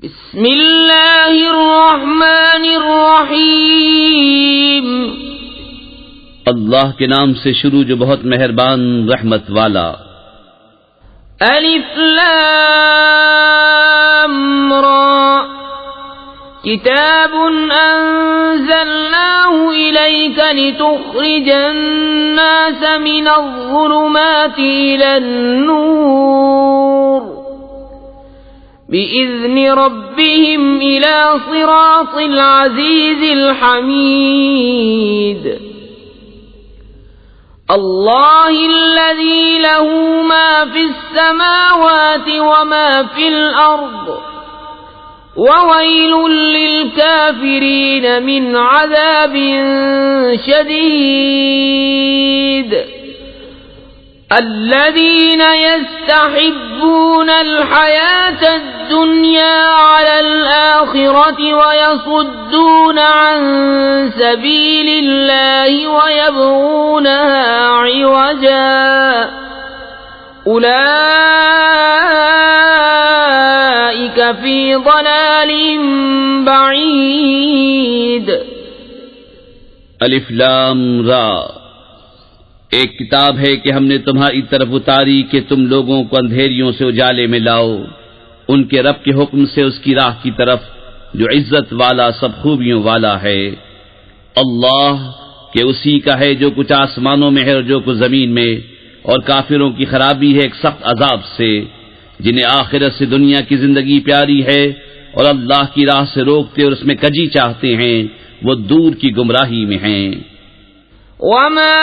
بسم اللہ الرحمن الرحیم اللہ کے نام سے شروع جو بہت مہربان رحمت والا۔ الف لام را کتاب انزلناه الیک لتخرج الناس من الظلمات الى النور بِإِذْنِ رَبِّهِمْ إِلَى صِرَاطِ الْعَزِيزِ الْحَمِيدِ اللَّهِ الَّذِي لَهُ مَا فِي السَّمَاوَاتِ وَمَا فِي الْأَرْضِ وَوَيْلٌ لِلْكَافِرِينَ مِنْ عَذَابٍ شَدِيدٍ الذين يستحبون الحياة الدنيا على الآخرة ويصدون عن سبيل الله ويبغونها عوجا أولئك في ضلال بعيد الف لام را، ایک کتاب ہے کہ ہم نے تمہاری طرف اتاری کہ تم لوگوں کو اندھیریوں سے اجالے میں لاؤ ان کے رب کے حکم سے اس کی راہ کی طرف جو عزت والا سب خوبیوں والا ہے۔ اللہ کہ اسی کا ہے جو کچھ آسمانوں میں ہے اور جو کچھ زمین میں، اور کافروں کی خرابی ہے ایک سخت عذاب سے، جنہیں آخرت سے دنیا کی زندگی پیاری ہے اور اللہ کی راہ سے روکتے اور اس میں کجی چاہتے ہیں، وہ دور کی گمراہی میں ہیں۔ وَمَا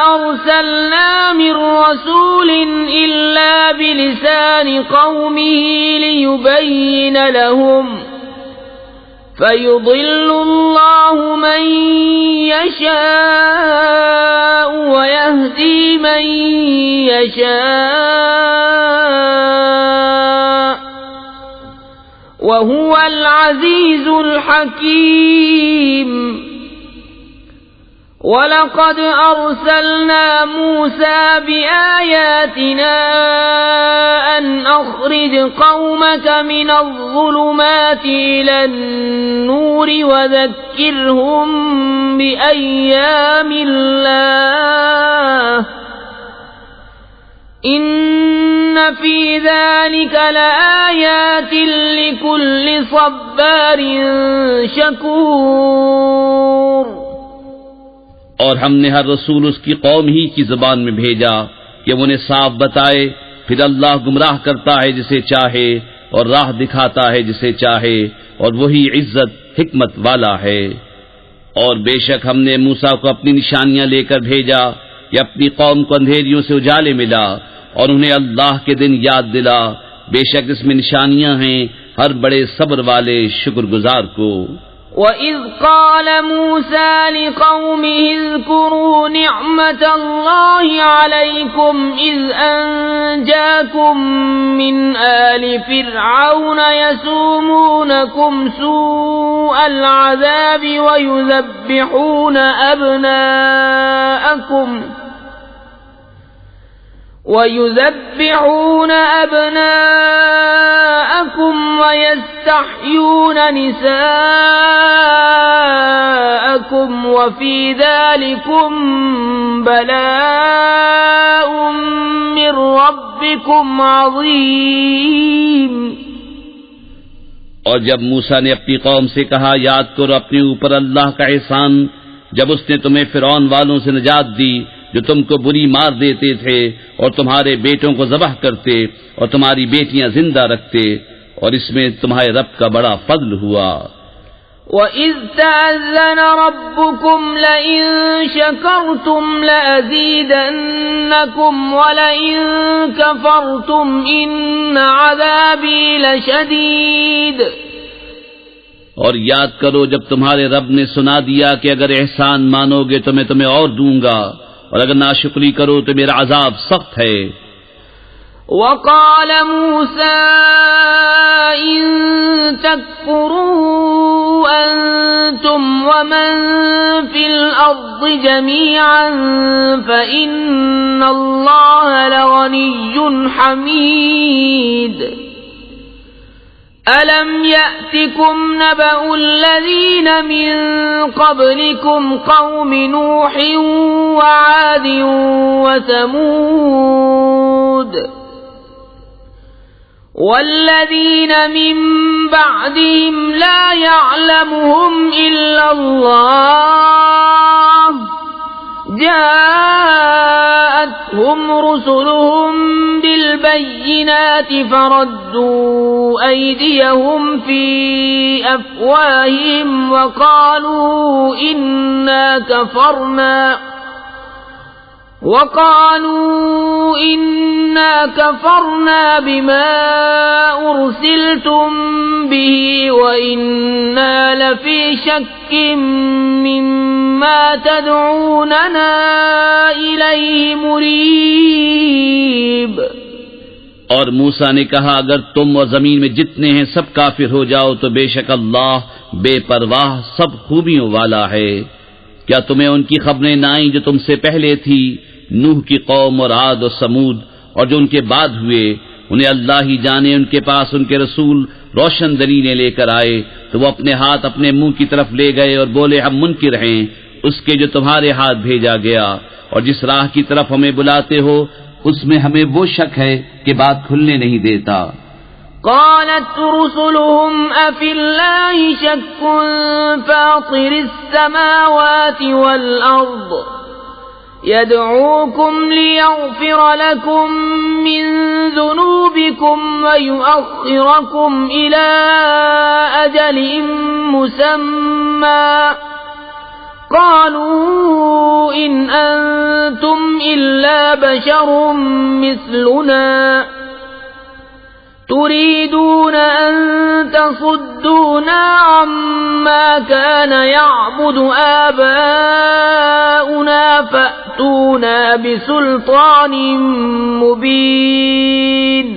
أَرْسَلْنَا مِن رَّسُولٍ إِلَّا بِلِسَانِ قَوْمِهِ لِيُبَيِّنَ لَهُمْ فَيُضِلُّ اللَّهُ مَن يَشَاءُ وَيَهْدِي مَن يَشَاءُ وَهُوَ الْعَزِيزُ الْحَكِيمُ وَلَقَدْ أَرْسَلْنَا مُوسَى بِآيَاتِنَا أَنْ أَخْرِجْ قَوْمَكَ مِنَ الظُّلُمَاتِ إِلَى النُّورِ وَذَكِّرْهُم بِأَيَّامِ اللَّهِ إِنَّ فِي ذَلِكَ لَآيَاتٍ لِكُلِّ صَبَّارٍ شَكُورٍ۔ اور ہم نے ہر رسول اس کی قوم ہی کی زبان میں بھیجا کہ وہ انہیں صاف بتائے، پھر اللہ گمراہ کرتا ہے جسے چاہے اور راہ دکھاتا ہے جسے چاہے، اور وہی عزت حکمت والا ہے۔ اور بے شک ہم نے موسیٰ کو اپنی نشانیاں لے کر بھیجا کہ اپنی قوم کو اندھیریوں سے اجالے ملا اور انہیں اللہ کے دن یاد دلا، بے شک اس میں نشانیاں ہیں ہر بڑے صبر والے شکر گزار کو۔ وَإِذْ قَالَ مُوسَى لِقَوْمِهِ اذْكُرُوا نِعْمَةَ اللَّهِ عَلَيْكُمْ إِذْ أَنْجَاكُمْ مِنْ آلِ فِرْعَوْنَ يَسُومُونَكُمْ سُوءَ الْعَذَابِ وَيُذَبِّحُونَ أَبْنَاءَكُمْ وَيَسْتَحْيُونَ نِسَاءَكُمْ وَفِي ذَلِكُمْ بَلَاءٌ مِّن رَّبِّكُمْ عَظِيمٌ۔ اور جب موسیٰ نے اپنی قوم سے کہا، یاد کرو اپنے اوپر اللہ کا احسان جب اس نے تمہیں فرعون والوں سے نجات دی جو تم کو بری مار دیتے تھے اور تمہارے بیٹوں کو ذبح کرتے اور تمہاری بیٹیاں زندہ رکھتے، اور اس میں تمہارے رب کا بڑا فضل ہوا۔ وَإِذْ تَأَذَّنَ رَبُّكُمْ لَئِن شَكَرْتُمْ لَأَزِيدَنَّكُمْ وَلَئِن كَفَرْتُمْ إِنَّ عَذَابِي لَشَدِيدٌ۔ اور یاد کرو جب تمہارے رب نے سنا دیا کہ اگر احسان مانو گے تو میں تمہیں اور دوں گا، اور اگر ناشکری کرو تو میرا عذاب سخت ہے۔ وَقَالَ مُوسَىٰ إِن تَكْفُرُوا أَنتُمْ وَمَن فِي الْأَرْضِ جَمِيعًا فَإِنَّ اللَّهَ لَغَنِيٌّ حَمِيدٌ۔ أَلَمْ يَأْتِكُمْ نَبَأُ الَّذِينَ مِنْ قَبْلِكُمْ قَوْمِ نُوحٍ وَعَادٍ وَثَمُودَ وَالَّذِينَ مِنْ بَعْدِهِمْ لَا يَعْلَمُهُمْ إِلَّا اللَّهُ جاءتهم رسلهم بالبينات فردوا أيديهم في أفواههم وقالوا إنا كفرنا بما أرسلتم به وإنا لفي شك مما تدعوننا إليه مريب۔ اور موسیٰ نے کہا اگر تم اور زمین میں جتنے ہیں سب کافر ہو جاؤ تو بے شک اللہ بے پرواہ سب خوبیوں والا ہے۔ کیا تمہیں ان کی خبریں نہ آئیں جو تم سے پہلے تھی، نوح کی قوم اور عاد اور سمود، اور جو ان کے بعد ہوئے؟ انہیں اللہ ہی جانے، ان کے پاس ان کے رسول روشن دلیلیں لے کر آئے تو وہ اپنے ہاتھ اپنے منہ کی طرف لے گئے اور بولے ہم منکر ہیں اس کے جو تمہارے ہاتھ بھیجا گیا، اور جس راہ کی طرف ہمیں بلاتے ہو اس میں ہمیں وہ شک ہے کہ بات کھلنے نہیں دیتا۔ قالت رسلهم أفي الله شك فاطر السماوات والأرض يدعوكم ليغفر لكم من ذنوبكم ويؤخركم إلى أجل مسمى قالوا إن أنتم إلا بشر مثلنا تريدون أن تصدونا عما كان يعبد آباؤنا فأتونا بسلطان مبين۔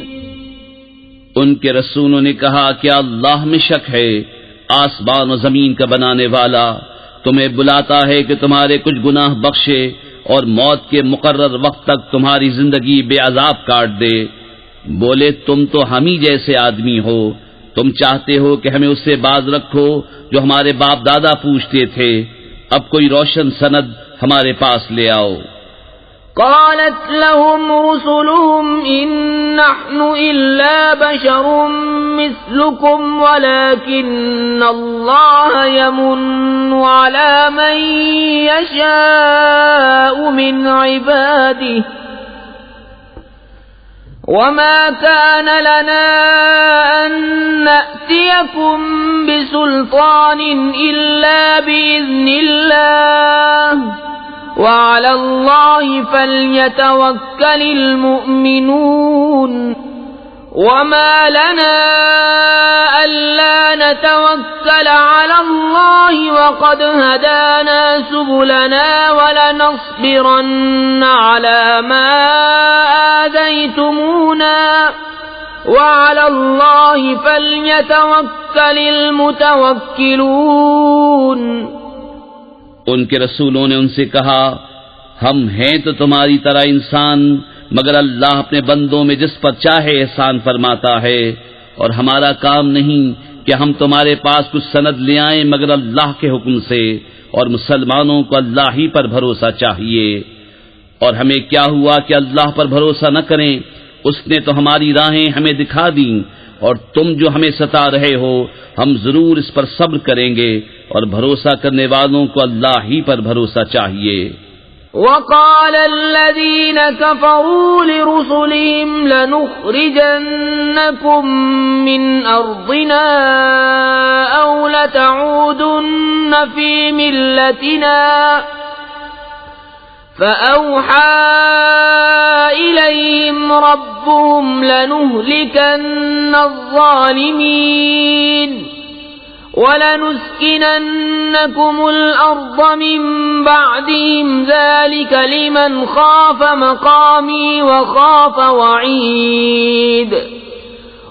ان کے رسولوں نے کہا کیا اللہ میں شک ہے؟ آسمان و زمین کا بنانے والا تمہیں بلاتا ہے کہ تمہارے کچھ گناہ بخشے اور موت کے مقرر وقت تک تمہاری زندگی بے عذاب کاٹ دے۔ بولے تم تو ہم ہی جیسے آدمی ہو، تم چاہتے ہو کہ ہمیں اس سے باز رکھو جو ہمارے باپ دادا پوچھتے تھے، اب کوئی روشن سند ہمارے پاس لے آؤ۔ قالت لهم رسلهم إن نحن إلا بشر مثلكم ولكن الله يمن على من يشاء من عباده وما كان لنا أن نأتيكم بسلطان إلا بإذن الله وعلى الله فليتوكل المؤمنون وما لنا ألا نتوكل على الله وقد هدانا سبلنا ولنصبرن على ما آذيتمونا وعلى الله فليتوكل المتوكلون۔ ان کے رسولوں نے ان سے کہا ہم ہیں تو تمہاری طرح انسان، مگر اللہ اپنے بندوں میں جس پر چاہے احسان فرماتا ہے، اور ہمارا کام نہیں کہ ہم تمہارے پاس کچھ سند لے آئیں مگر اللہ کے حکم سے، اور مسلمانوں کو اللہ ہی پر بھروسہ چاہیے۔ اور ہمیں کیا ہوا کہ اللہ پر بھروسہ نہ کریں؟ اس نے تو ہماری راہیں ہمیں دکھا دیں، اور تم جو ہمیں ستا رہے ہو ہم ضرور اس پر صبر کریں گے، اور بھروسہ کرنے والوں کو اللہ ہی پر بھروسہ چاہیے۔ وقال الذين كفروا لرسلهم لنخرجنكم من أرضنا أو لتعودن في ملتنا فأوحى إليهم ربهم لنهلكن الظالمين وَلَنُسْكِنَنَّكُمُ الْأَرْضَ مِنْ بَعْدِهِمْ ذَلِكَ لِمَنْ خَافَ مَقَامِي وَخَافَ وَعِيدِ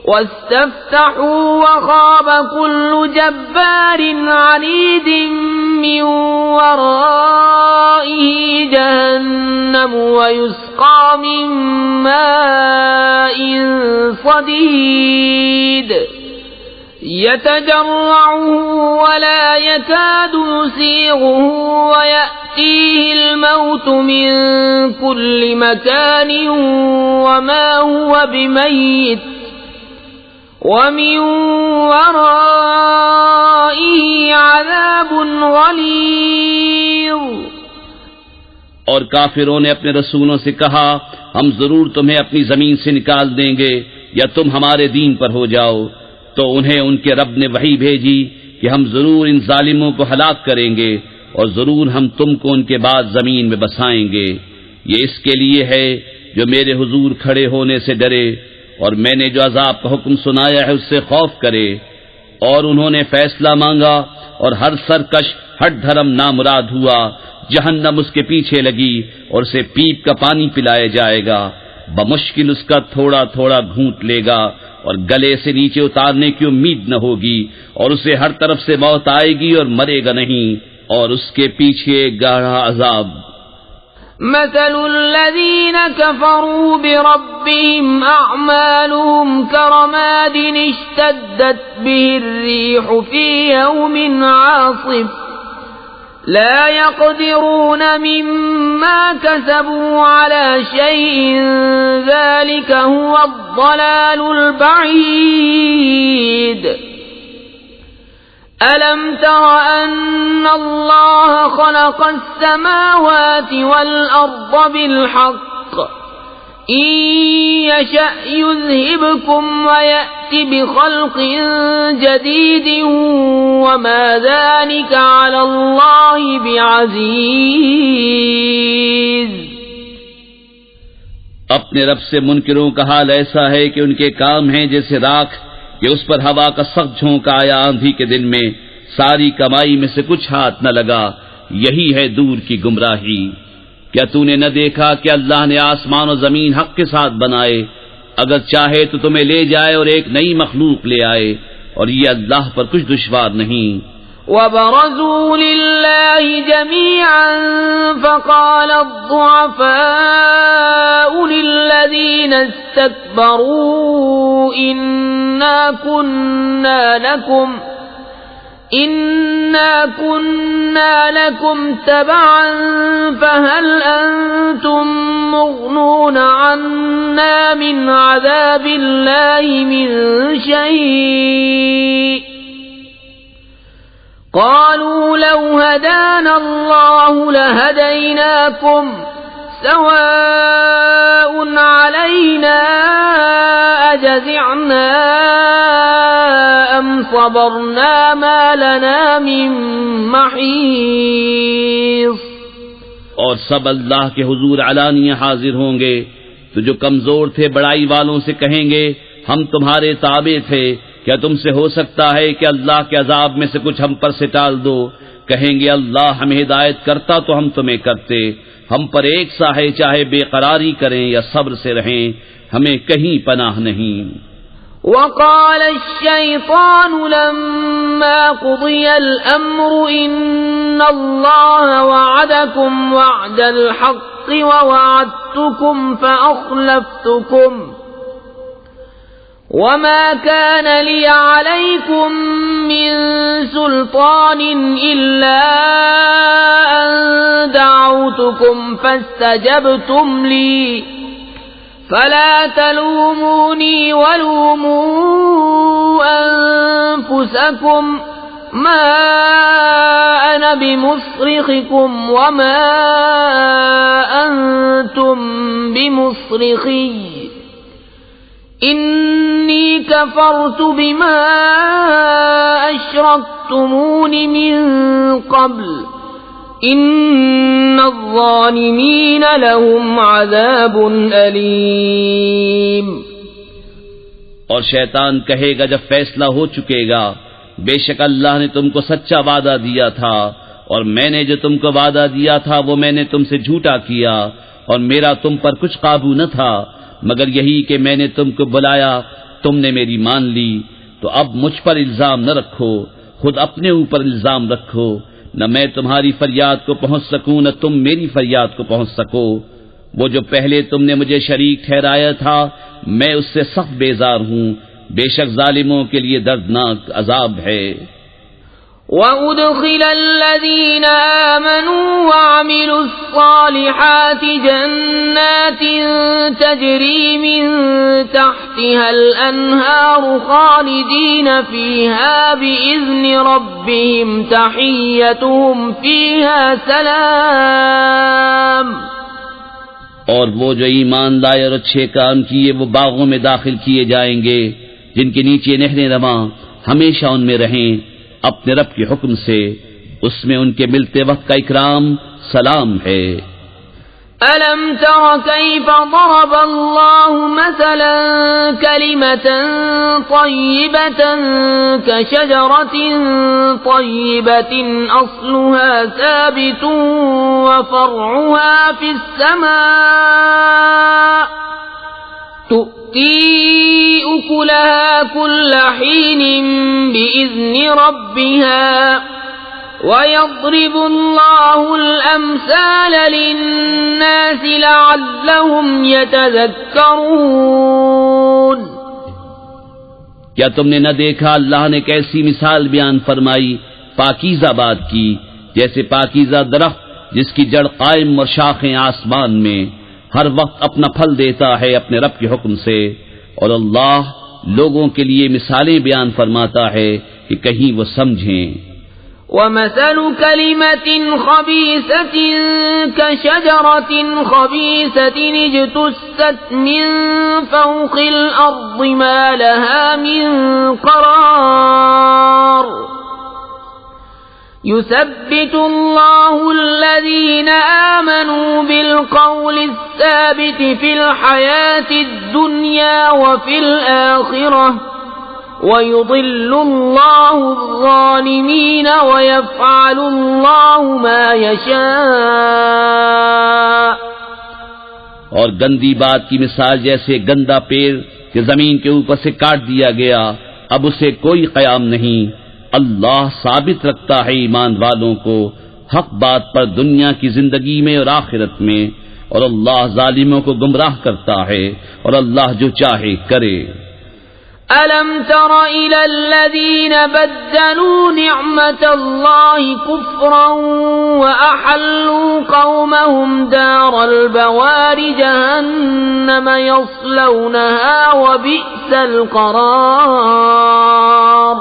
وَاسْتَفْتَحُوا وَخَابَ كُلُّ جَبَّارٍ عَنِيدٍ مِّنْ وَرَائِهِ جَهَنَّمُ وَيُسْقَى مِنْ مَاءٍ صَدِيدٍ يتجرعه ولا يكاد يسيغه ويأتيه الموت من كل مكان وما هو بميت ومن ورائه عذاب غلیظ۔ اور کافروں نے اپنے رسولوں سے کہا ہم ضرور تمہیں اپنی زمین سے نکال دیں گے یا تم ہمارے دین پر ہو جاؤ، تو انہیں ان کے رب نے وحی بھیجی کہ ہم ضرور ان ظالموں کو ہلاک کریں گے اور ضرور ہم تم کو ان کے بعد زمین میں بسائیں گے۔ یہ اس کے لیے ہے جو میرے حضور کھڑے ہونے سے ڈرے اور میں نے جو عذاب کا حکم سنایا ہے اس سے خوف کرے۔ اور انہوں نے فیصلہ مانگا اور ہر سرکش ہٹ دھرم نامراد ہوا، جہنم اس کے پیچھے لگی اور اسے پیپ کا پانی پلایا جائے گا، بمشکل اس کا تھوڑا تھوڑا گھونٹ لے گا اور گلے سے نیچے اتارنے کی امید نہ ہوگی، اور اسے ہر طرف سے موت آئے گی اور مرے گا نہیں، اور اس کے پیچھے گاڑھا عذاب۔ مثل الذين كفروا بربهم أعمالهم كرماد اشتدت به الريح في يوم عاصف لا يقدرون مما كسبوا على شيء ذلك هو الضلال البعيد۔ أَلَمْ تَرَ أَنَّ اللَّهَ خَلَقَ السَّمَاوَاتِ وَالْأَرْضَ بِالْحَقِّ إِن يَشَأْ يُذْهِبْكُمْ وَيَأْتِ بِخَلْقٍ جَدِيدٍ وَمَا ذَلِكَ عَلَى اللَّهِ بِعَزِيزٍ۔ اپنے رب سے منکروں کا حال ایسا ہے کہ ان کے کام ہیں جیسے راکھ کہ اس پر ہوا کا سخت جھونکا آیا آندھی کے دن میں، ساری کمائی میں سے کچھ ہاتھ نہ لگا، یہی ہے دور کی گمراہی۔ کیا تو نے نہ دیکھا کہ اللہ نے آسمان و زمین حق کے ساتھ بنائے، اگر چاہے تو تمہیں لے جائے اور ایک نئی مخلوق لے آئے، اور یہ اللہ پر کچھ دشوار نہیں۔ وَبَرَزُوا لِلَّهِ جَمِيعًا فَقَالَ الضُّعَفَاءُ لِلَّذِينَ اسْتَكْبَرُوا إِنَّا كُنَّا لَكُمْ تَبَعًا فَهَلْ أَنْتُمْ مُغْنُونَ عَنَّا مِنْ عَذَابِ اللَّهِ مِنْ شَيْءٍ قالوا لو هدانا الله لهديناكم سواء علينا أجزعنا أم صبرنا ما لنا من محيص۔ اور سب اللہ کے حضور علانیہ حاضر ہوں گے، تو جو کمزور تھے بڑائی والوں سے کہیں گے ہم تمہارے تابع تھے، کیا تم سے ہو سکتا ہے کہ اللہ کے عذاب میں سے کچھ ہم پر سے ٹال دو؟ کہیں گے اللہ ہمیں ہدایت کرتا تو ہم تمہیں کرتے، ہم پر ایک سا ہے چاہے بے قراری کریں یا صبر سے رہیں، ہمیں کہیں پناہ نہیں۔ وقال الشيطان لما قضي الأمر إن الله وعدكم وعد الحق ووعدتكم فأخلفتكم وما كان لي عليكم من سلطان إلا أن دعوتكم فاستجبتم لي فلا تلوموني ولوموا أنفسكم ما أنا بمصرخكم وما أنتم بمصرخي إني كفرت بما أشركتمون من قبل إن الظالمين لهم عذاب أليم۔ اور شیطان کہے گا جب فیصلہ ہو چکے گا بے شک اللہ نے تم کو سچا وعدہ دیا تھا اور میں نے جو تم کو وعدہ دیا تھا وہ میں نے تم سے جھوٹا کیا اور میرا تم پر کچھ قابو نہ تھا مگر یہی کہ میں نے تم کو بلایا تم نے میری مان لی، تو اب مجھ پر الزام نہ رکھو، خود اپنے اوپر الزام رکھو، نہ میں تمہاری فریاد کو پہنچ سکوں نہ تم میری فریاد کو پہنچ سکو۔ وہ جو پہلے تم نے مجھے شریک ٹھہرایا تھا میں اس سے سخت بیزار ہوں، بے شک ظالموں کے لیے دردناک عذاب ہے۔ وَأُدْخِلَ الَّذِينَ آمَنُوا وَعَمِلُوا الصَّالِحَاتِ جَنَّاتٍ تَجْرِي مِن تَحْتِهَا الْأَنْهَارُ خَالِدِينَ فِيهَا بِإِذْنِ رَبِّهِمْ تَحِيَّتُهُمْ فِيهَا سَلَامٌ۔ اور وہ جو ایمان لائے اور اچھے کام کیے وہ باغوں میں داخل کیے جائیں گے جن کے نیچے نہریں رواں، ہمیشہ ان میں رہیں اپنے رب کے حکم سے، اس میں ان کے ملتے وقت کا اکرام سلام ہے۔ أَلَمْ تَرَ كَيْفَ ضَرَبَ اللَّهُ مَثَلًا كَلِمَةً طَيِّبَةً كَشَجَرَةٍ طَيِّبَةٍ أَصْلُهَا ثَابِتٌ وَفَرْعُهَا فِي السَّمَاءِ تُؤْتِي أُكُلَهَا كُلَّ حِينٍ بِإِذْنِ رَبِّهَا وَيَضْرِبُ اللَّهُ الْأَمْثَالَ لِلنَّاسِ لَعَلَّهُمْ يَتَذَكَّرُونَ۔ کیا تم نے نہ دیکھا اللہ نے کیسی مثال بیان فرمائی پاکیزہ بات کی، جیسے پاکیزہ درخت جس کی جڑ قائم اور شاخیں آسمان میں، ہر وقت اپنا پھل دیتا ہے اپنے رب کے حکم سے، اور اللہ لوگوں کے لیے مثالیں بیان فرماتا ہے کہ کہیں وہ سمجھیں۔ وَمَثَلُ كَلِمَةٍ خَبِيثَةٍ كَشَجَرَةٍ خَبِيثَةٍ اجْتُثَّتْ مِنْ فَوْقِ الْأَرْضِ مَا لَهَا مِنْ قَرَارٍ يُثَبِّتُ اللَّهُ الَّذِينَ آمَنُوا بِالْقَوْلِ الثَّابِتِ فِي الْحَيَاةِ الدُّنْيَا وَفِي الْآخِرَةِ وَيُضِلُّ اللَّهُ الظَّالِمِينَ وَيَفْعَلُ اللَّهُ مَا يَشَاءُ۔ اور گندی بات کی مثال جیسے گندا پیڑ کہ زمین کے اوپر سے کاٹ دیا گیا، اب اسے کوئی قیام نہیں۔ اللہ ثابت رکھتا ہے ایمان والوں کو حق بات پر دنیا کی زندگی میں اور آخرت میں، اور اللہ ظالموں کو گمراہ کرتا ہے، اور اللہ جو چاہے کرے۔ أَلَمْ تَرَ إِلَى الَّذِينَ بَدَّلُوا نِعْمَةَ اللَّهِ كُفْرًا وَأَحَلُّوا قَوْمَهُمْ دَارَ الْبَوَارِ جَهَنَّمَ يَصْلَوْنَهَا وَبِئْسَ الْقَرَارُ۔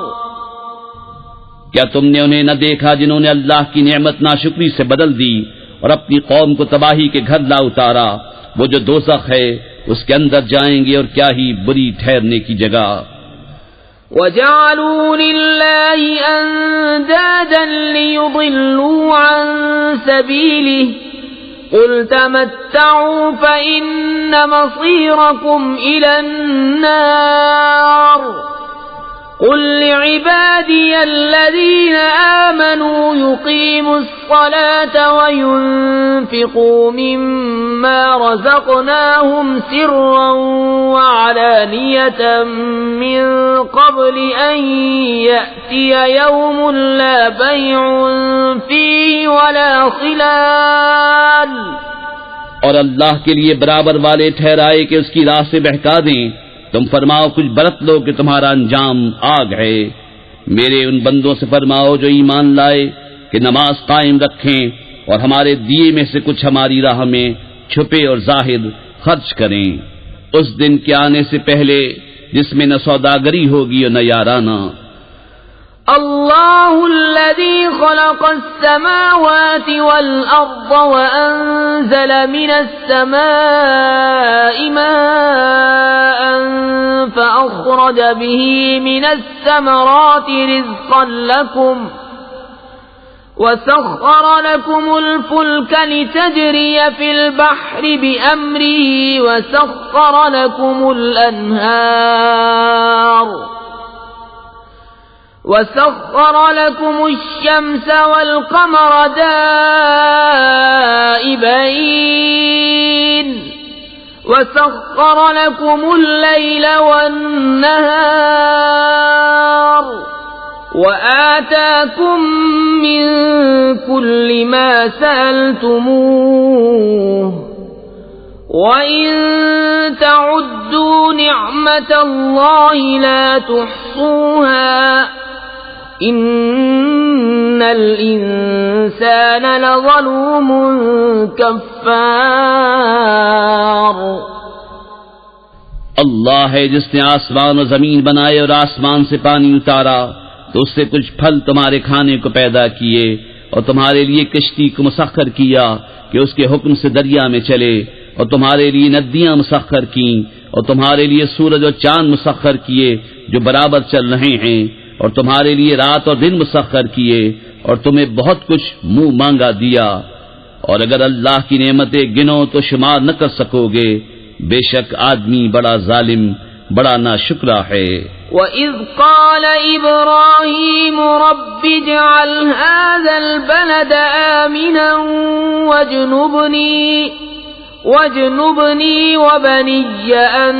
کیا تم نے انہیں نہ دیکھا جنہوں نے اللہ کی نعمت ناشکری سے بدل دی اور اپنی قوم کو تباہی کے گھر لا اتارا؟ وہ جو دوزخ ہے اس کے اندر جائیں گے، اور کیا ہی بری ٹھہرنے کی جگہ۔ وَجَعَلُوا لِلَّهِ أَندَادًا لِيُضِلُّوا عَن سَبِيلِهِ قُلْ تَمَتَّعُوا فَإِنَّ مَصِيرَكُمْ إِلَى النَّارِ قُلْ لِعِبَادِيَ الَّذِينَ آمَنُوا يُقِيمُوا الصَّلَاةَ وَيُنْفِقُوا مِمَّا رَزَقْنَاهُمْ سِرًّا وَعَلَانِيَةً مِّن قَبْلِ أَن يَأْتِيَ يَوْمٌ لَّا بَيْعٌ فِيهِ وَلَا خِلَالٌ۔ اور اللہ کے لیے برابر والے ٹھہرائے کہ اس کی راہ سے بہکا دیں، تم فرماؤ کچھ برت لو کہ تمہارا انجام آگ ہے۔ میرے ان بندوں سے فرماؤ جو ایمان لائے کہ نماز قائم رکھیں اور ہمارے دیے میں سے کچھ ہماری راہ میں چھپے اور ظاہر خرچ کریں، اس دن کے آنے سے پہلے جس میں نہ سوداگری ہوگی اور نہ یارانہ۔ الله الذي خلق السماوات والأرض وأنزل من السماء ماء فأخرج به من الثمرات رزقا لكم وسخر لكم الفلك لتجري في البحر بأمره وسخر لكم الأنهار وَسَخَّرَ لَكُمُ الشَّمْسَ وَالْقَمَرَ دَائِبَيْنِ وَسَخَّرَ لَكُمُ اللَّيْلَ وَالنَّهَارَ وَآتَاكُم مِّن كُلِّ مَا سَأَلْتُمُوهُ وَإِن تَعُدُّوا تعدوا نعمة الله لا تحصوها إن الإنسان لظلوم كفار. اللہ ہے جس نے آسمان و زمین بنائے اور آسمان سے پانی اتارا تو اس سے کچھ پھل تمہارے کھانے کو پیدا کیے اور تمہارے لیے کشتی کو مسخر کیا کہ اس کے حکم سے دریا میں چلے اور تمہارے لیے ندیاں مسخر کیں اور تمہارے لیے سورج اور چاند مسخر کیے جو برابر چل رہے ہیں اور تمہارے لیے رات اور دن مسخر کیے اور تمہیں بہت کچھ منہ مانگا دیا. اور اگر اللہ کی نعمتیں گنو تو شمار نہ کر سکو گے. بے شک آدمی بڑا ظالم بڑا ناشکرا ہے. وَإِذْ قَالَ إِبْرَاهِيمُ رَبِّ اجْعَلْ هَذَا الْبَلَدَ آمِنًا وَاجْنُبْنِي وَبَنِيَّ أَن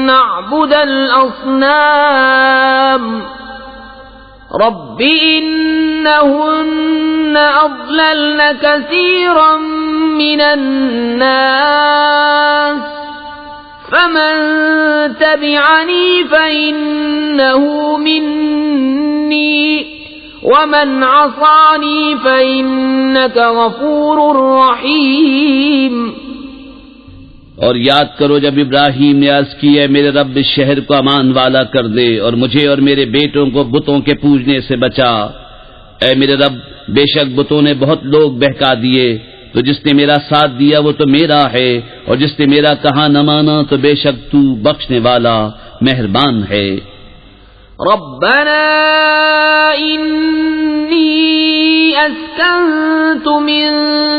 نَّعْبُدَ الْأَصْنَامَ رَبِّ إِنَّهُنَّ أَضْلَلْنَ كَثِيرًا مِّنَ النَّاسِ فَمَن تَبِعَنِي فَإِنَّهُ مِنِّي وَمَنْ عَصَانِي فَإِنَّكَ غَفُورٌ رَّحِيمٌ. اور یاد کرو جب ابراہیم نے عرض کی ہے میرے رب اس شہر کو امان والا کر دے اور مجھے اور میرے بیٹوں کو بتوں کے پوجنے سے بچا. اے میرے رب بے شک بتوں نے بہت لوگ بہکا دیے تو جس نے میرا ساتھ دیا وہ تو میرا ہے اور جس نے میرا کہا نہ مانا تو بے شک تو بخشنے والا مہربان ہے. ربنا انی اسکنت من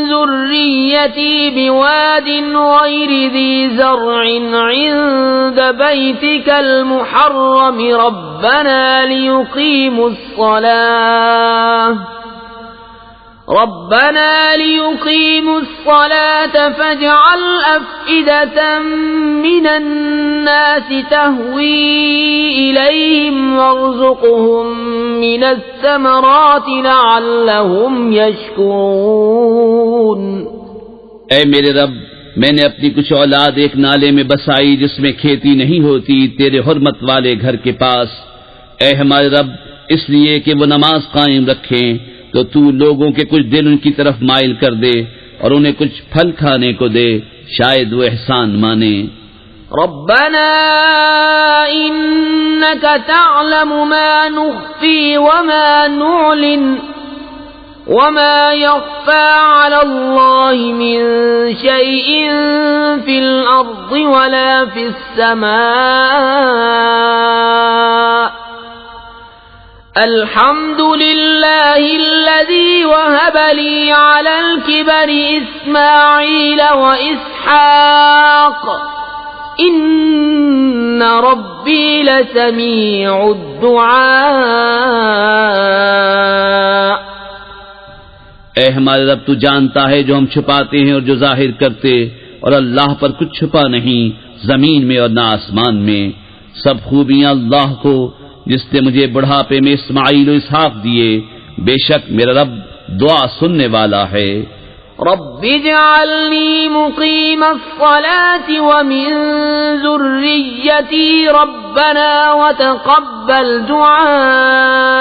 ذریتی بواد غیر ذی زرع عند بیتک المحرم ربنا لیقیموا الصلاة فاجعل أفئدة من الناس تهوي إليهم وارزقهم من الثمرات لعلهم يشكرون. اے میرے رب میں نے اپنی کچھ اولاد ایک نالے میں بسائی جس میں کھیتی نہیں ہوتی تیرے حرمت والے گھر کے پاس. اے ہمارے رب اس لیے کہ وہ نماز قائم رکھیں تو تو لوگوں کے کچھ دل ان کی طرف مائل کر دے اور انہیں کچھ پھل کھانے کو دے شاید وہ احسان مانے. ربنا انك تعلم ما نخفي وما نعلن وما يخفى على الله من شيء في الأرض ولا في السماء الحمد لله الذي وهب لي على الكبر إسماعيل وإسحاق إن ربي لسميع الدعاء. اے ہمارے رب تو جانتا ہے جو ہم چھپاتے ہیں اور جو ظاہر کرتے اور اللہ پر کچھ چھپا نہیں زمین میں اور نہ آسمان میں. سب خوبیاں اللہ کو جس نے مجھے بڑھاپے میں اسماعیل و اسحاق دیے. بے شک میرا رب دعا سننے والا ہے. رب اجعلني مقيم الصلاة ومن ذريتي ربنا وتقبل دعاء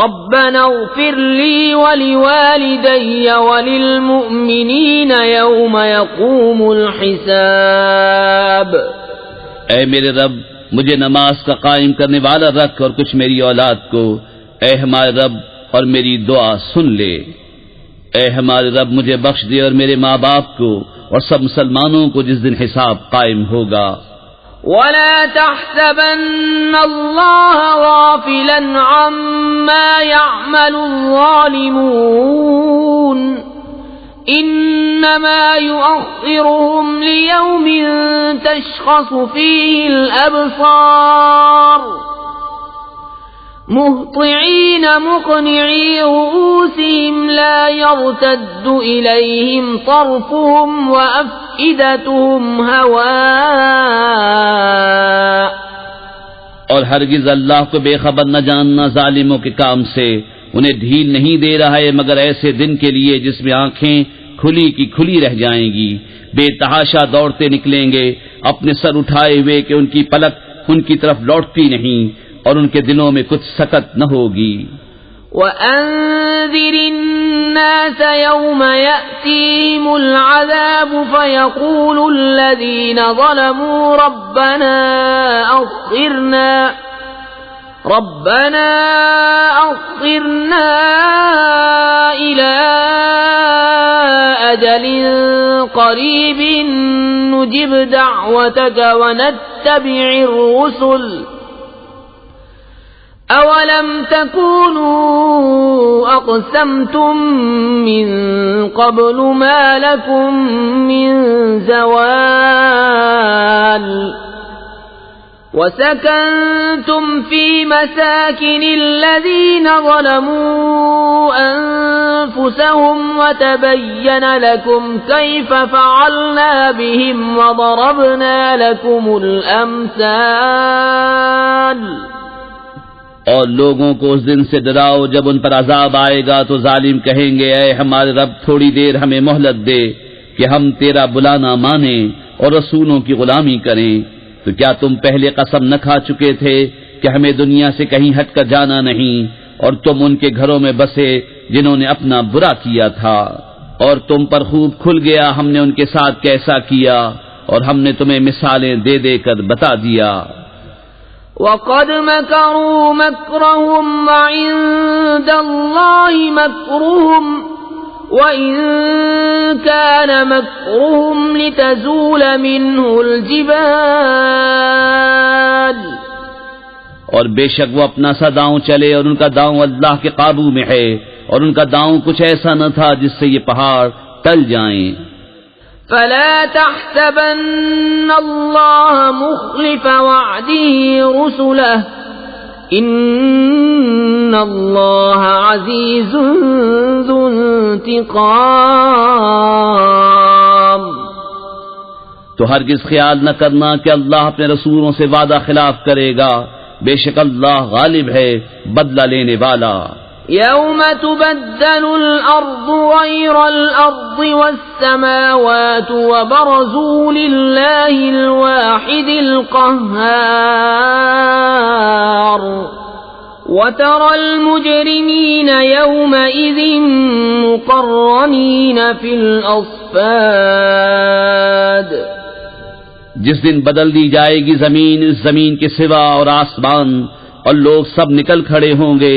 ربنا اغفر لي ولوالدي وللمؤمنين يوم يقوم الحساب. اے میرے رب مجھے نماز کا قائم کرنے والا رکھ اور کچھ میری اولاد کو. اے ہمارے رب اور میری دعا سن لے. اے ہمارے رب مجھے بخش دے اور میرے ماں باپ کو اور سب مسلمانوں کو جس دن حساب قائم ہوگا. ولا تحسبن الله غافلا عما يعمل الظالمون إنما يؤخرهم ليوم تشخص فيه الأبصار مهطعين مقنعي رؤوسهم لا يرتد إليهم طرفهم وأفئدتهم هواء. اور ہرگز اللہ کو بے خبر نہ جاننا ظالموں کے کام سے. انہیں ڈھیل نہیں دے رہا ہے مگر ایسے دن کے لیے جس میں آنکھیں کھلی کی کھلی رہ جائیں گی، بے تحاشا دوڑتے نکلیں گے، اپنے سر اٹھائے ہوئے کہ ان کی پلک ان کی طرف لوٹتی نہیں اور ان کے دلوں میں کچھ سکت نہ ہوگی۔ وَأَنذِرِ النَّاسَ يَوْمَ يَأْتِيهِمُ الْعَذَابُ فَيَقُولُ الَّذِينَ ظَلَمُوا رَبَّنَا أَخِّرْنَا إِلَى أَجَلٍ قَرِيبٍ نُجِبْ دَعْوَتَكَ وَنَتَّبِعِ الرُّسُلَ أَوَلَمْ تَكُونُوا أَقْسَمْتُمْ مِنْ قَبْلُ مَا لَكُمْ مِنْ زَوَالٍ وَسَكَنْتُمْ فِي مَسَاكِنِ الَّذِينَ ظَلَمُوا أَنفُسَهُمْ وَتَبَيَّنَ لَكُمْ كَيْفَ فَعَلْنَا بِهِمْ وَضَرَبْنَا لَكُمُ الْأَمْثَالَ۔ اور لوگوں کو اس دن سے ڈراؤ جب ان پر عذاب آئے گا تو ظالم کہیں گے اے ہمارے رب تھوڑی دیر ہمیں مہلت دے کہ ہم تیرا بلانا مانیں اور رسولوں کی غلامی کریں، تو کیا تم پہلے قسم نہ کھا چکے تھے کہ ہمیں دنیا سے کہیں ہٹ کر جانا نہیں، اور تم ان کے گھروں میں بسے جنہوں نے اپنا برا کیا تھا، اور تم پر خوب کھل گیا ہم نے ان کے ساتھ کیسا کیا، اور ہم نے تمہیں مثالیں دے دے کر بتا دیا۔ وَقَدْ مَكَرُوا مَكْرَهُمْ وَعِندَ اللَّهِ مَكْرُهُمْ وَإِن كَانَ مَكْرُهُمْ لِتَزُولَ مِنْهُ الْجِبَالُ۔ اور بے شک وہ اپنا سا داؤں چلے اور ان کا داؤں اللہ کے قابو میں ہے، اور ان کا داؤں کچھ ایسا نہ تھا جس سے یہ پہاڑ ٹل جائیں۔ فَلَا تَحْسَبَنَّ اللَّهَ مُخْلِفَ وَعْدِهِ رُسُلَهُ إِنَّ اللَّهَ عَزِيزٌ ذُو انتقام۔ تو ہرگز خیال نہ کرنا کہ اللہ اپنے رسولوں سے وعدہ خلاف کرے گا، بے شک اللہ غالب ہے، بدلہ لینے والا۔ يَوْمَ تُبَدَّلُ الْأَرْضُ غَيْرَ الْأَرْضِ وَالسَّمَاوَاتُ وَبَرَزُوا لِلَّهِ الْوَاحِدِ الْقَهَّارِ وَتَرَى الْمُجْرِمِينَ يَوْمَئِذٍ مُقَرَّنِينَ فِي الْأَصْفَادِ۔ جس دن بدل دی جائے گی زمین اس زمین کے سوا اور آسمان، اور لوگ سب نکل کھڑے ہوں گے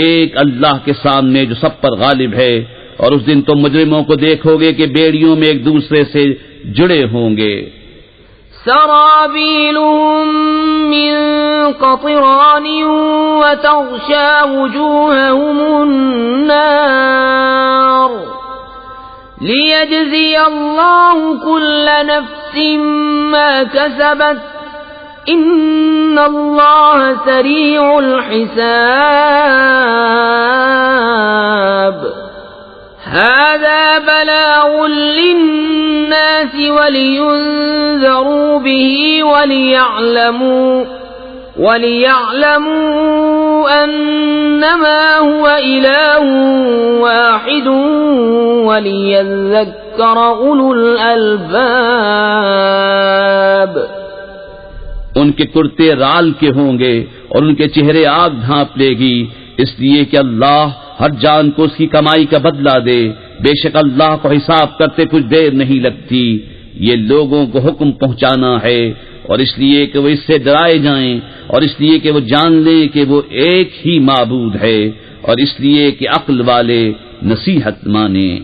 ایک اللہ کے سامنے جو سب پر غالب ہے، اور اس دن تم مجرموں کو دیکھو گے کہ بیڑیوں میں ایک دوسرے سے جڑے ہوں گے۔ سرابیلهم من قطران وتغشى وجوههم النار ليجزي الله كل نفس ما كسبت إن الله سريع الحساب۔ هذا بلاغ للناس ولينذروا به وليعلموا أنما هو إله واحد وليذكر أولو الألباب۔ ان کے کرتے رال کے ہوں گے اور ان کے چہرے آگ ڈھانپ لے گی، اس لیے کہ اللہ ہر جان کو اس کی کمائی کا بدلہ دے، بے شک اللہ کو حساب کرتے کچھ دیر نہیں لگتی۔ یہ لوگوں کو حکم پہنچانا ہے، اور اس لیے کہ وہ اس سے ڈرائے جائیں، اور اس لیے کہ وہ جان لیں کہ وہ ایک ہی معبود ہے، اور اس لیے کہ عقل والے نصیحت مانیں۔